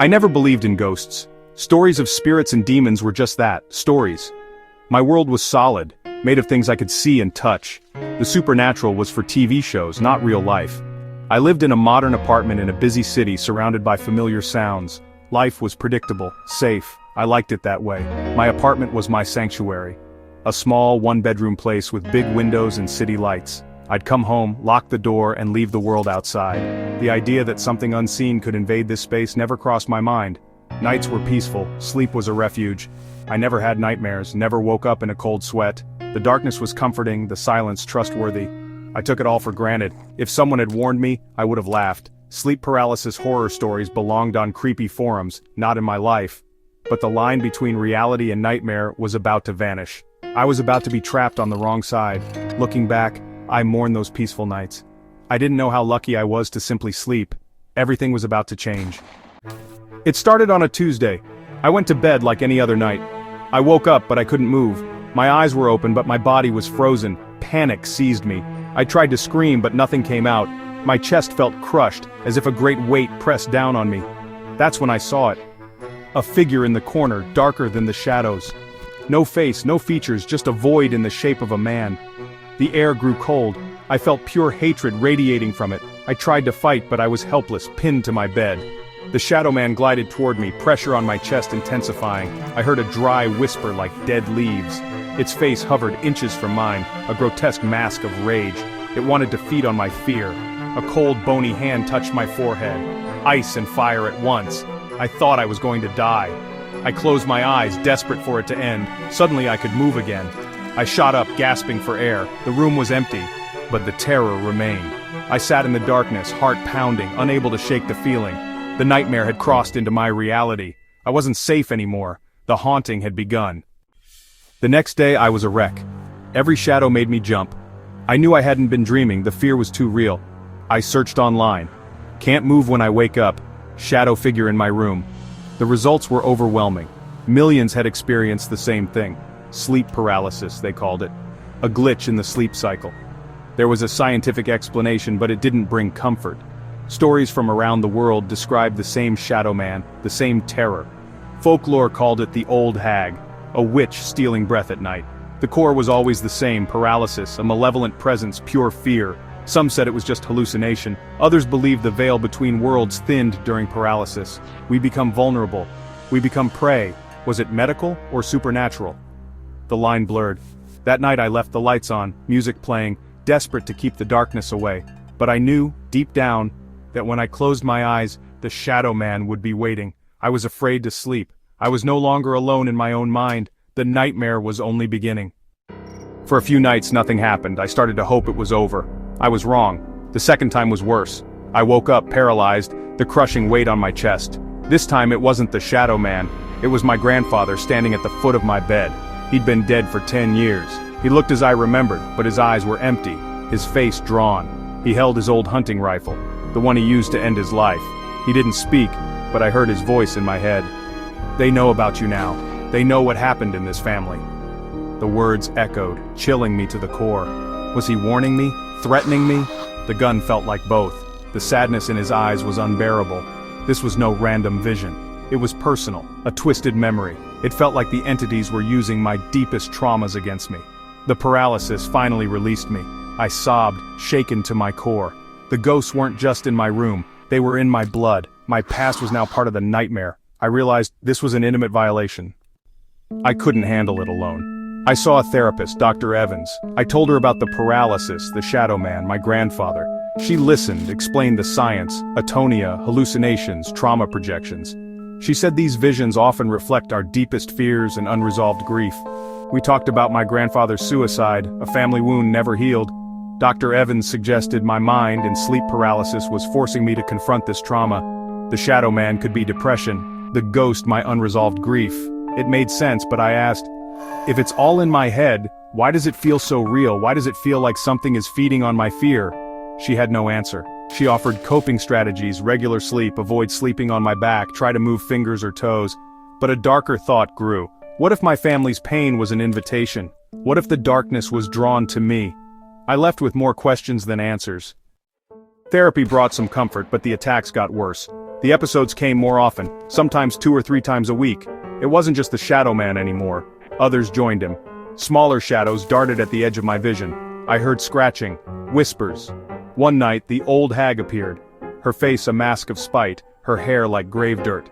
I never believed in ghosts. Stories of spirits and demons were just that, stories. My world was solid, made of things I could see and touch. The supernatural was for TV shows, not real life. I lived in a modern apartment in a busy city surrounded by familiar sounds. Life was predictable, safe. I liked it that way. My apartment was my sanctuary. A small, one-bedroom place with big windows and city lights. I'd come home, lock the door, and leave the world outside. The idea that something unseen could invade this space never crossed my mind. Nights were peaceful, sleep was a refuge. I never had nightmares, never woke up in a cold sweat. The darkness was comforting, the silence trustworthy. I took it all for granted. If someone had warned me, I would have laughed. Sleep paralysis horror stories belonged on creepy forums, not in my life. But the line between reality and nightmare was about to vanish. I was about to be trapped on the wrong side. Looking back, I mourned those peaceful nights. I didn't know how lucky I was to simply sleep. Everything was about to change. It started on a Tuesday. I went to bed like any other night. I woke up but I couldn't move. My eyes were open but my body was frozen. Panic seized me. I tried to scream but nothing came out. My chest felt crushed, as if a great weight pressed down on me. That's when I saw it. A figure in the corner, darker than the shadows. No face, no features, just a void in the shape of a man. The air grew cold. I felt pure hatred radiating from it. I tried to fight but I was helpless, pinned to my bed. The shadow man glided toward me, pressure on my chest intensifying. I heard a dry whisper like dead leaves. Its face hovered inches from mine, a grotesque mask of rage. It wanted to feed on my fear. A cold, bony hand touched my forehead. Ice and fire at once. I thought I was going to die. I closed my eyes, desperate for it to end. Suddenly I could move again. I shot up, gasping for air. The room was empty, but the terror remained. I sat in the darkness, heart pounding, unable to shake the feeling. The nightmare had crossed into my reality. I wasn't safe anymore. The haunting had begun. The next day I was a wreck. Every shadow made me jump. I knew I hadn't been dreaming, the fear was too real. I searched online. Can't move when I wake up. Shadow figure in my room. The results were overwhelming. Millions had experienced the same thing. Sleep paralysis, they called it. A glitch in the sleep cycle. There was a scientific explanation, but it didn't bring comfort. Stories from around the world described the same shadow man, the same terror. Folklore called it the old hag, a witch stealing breath at night. The core was always the same, paralysis, a malevolent presence, pure fear. Some said it was just hallucination. Others believed the veil between worlds thinned during paralysis. We become vulnerable. We become prey. Was it medical or supernatural? The line blurred. That night I left the lights on, music playing, desperate to keep the darkness away. But I knew, deep down, that when I closed my eyes, the shadow man would be waiting. I was afraid to sleep. I was no longer alone in my own mind. The nightmare was only beginning. For a few nights nothing happened. I started to hope it was over. I was wrong. The second time was worse. I woke up paralyzed, the crushing weight on my chest. This time it wasn't the shadow man. It was my grandfather standing at the foot of my bed. He'd been dead for 10 years. He looked as I remembered, but his eyes were empty, his face drawn. He held his old hunting rifle, the one he used to end his life. He didn't speak, but I heard his voice in my head. They know about you now. They know what happened in this family. The words echoed, chilling me to the core. Was he warning me? Threatening me? The gun felt like both. The sadness in his eyes was unbearable. This was no random vision. It was personal, a twisted memory. It felt like the entities were using my deepest traumas against me. The paralysis finally released me. I sobbed, shaken to my core. The ghosts weren't just in my room, they were in my blood. My past was now part of the nightmare. I realized this was an intimate violation. I couldn't handle it alone. I saw a therapist, Dr. Evans. I told her about the paralysis, the shadow man, my grandfather. She listened, explained the science, atonia, hallucinations, trauma projections. She said these visions often reflect our deepest fears and unresolved grief. We talked about my grandfather's suicide, a family wound never healed. Dr. Evans suggested my mind and sleep paralysis was forcing me to confront this trauma. The shadow man could be depression, the ghost my unresolved grief. It made sense, but I asked, if it's all in my head, why does it feel so real? Why does it feel like something is feeding on my fear? She had no answer. She offered coping strategies, regular sleep, avoid sleeping on my back, try to move fingers or toes. But a darker thought grew. What if my family's pain was an invitation? What if the darkness was drawn to me? I left with more questions than answers. Therapy brought some comfort, but the attacks got worse. The episodes came more often, sometimes 2 or 3 times a week. It wasn't just the Shadow Man anymore. Others joined him. Smaller shadows darted at the edge of my vision. I heard scratching, whispers. One night, the old hag appeared. Her face a mask of spite, her hair like grave dirt.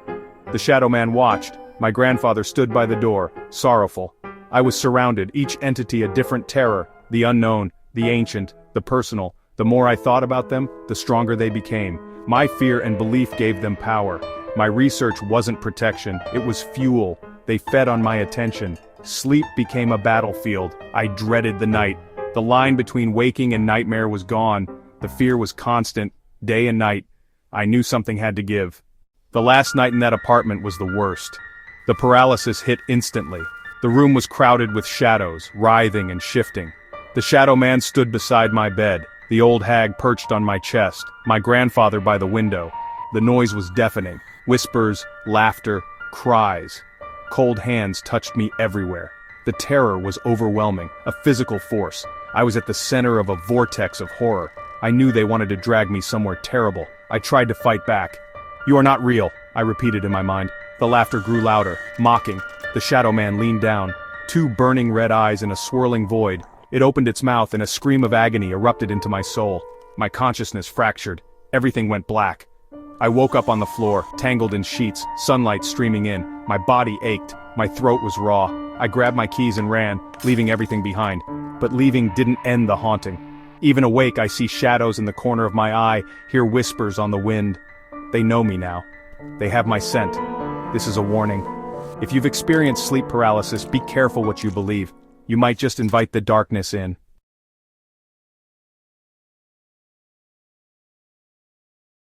The Shadow Man watched. My grandfather stood by the door, sorrowful. I was surrounded, each entity a different terror, the unknown, the ancient, the personal. The more I thought about them, the stronger they became. My fear and belief gave them power. My research wasn't protection, it was fuel. They fed on my attention. Sleep became a battlefield. I dreaded the night. The line between waking and nightmare was gone. The fear was constant, day and night. I knew something had to give. The last night in that apartment was the worst. The paralysis hit instantly. The room was crowded with shadows, writhing and shifting. The Shadow Man stood beside my bed, the old hag perched on my chest, my grandfather by the window. The noise was deafening. Whispers, laughter, cries. Cold hands touched me everywhere. The terror was overwhelming, a physical force. I was at the center of a vortex of horror. I knew they wanted to drag me somewhere terrible. I tried to fight back. "You are not real," I repeated in my mind. The laughter grew louder, mocking. The Shadow Man leaned down, 2 burning red eyes in a swirling void. It opened its mouth and a scream of agony erupted into my soul. My consciousness fractured. Everything went black. I woke up on the floor, tangled in sheets, sunlight streaming in. My body ached. My throat was raw. I grabbed my keys and ran, leaving everything behind. But leaving didn't end the haunting. Even awake, I see shadows in the corner of my eye, hear whispers on the wind. They know me now. They have my scent. This is a warning. If you've experienced sleep paralysis, be careful what you believe. You might just invite the darkness in.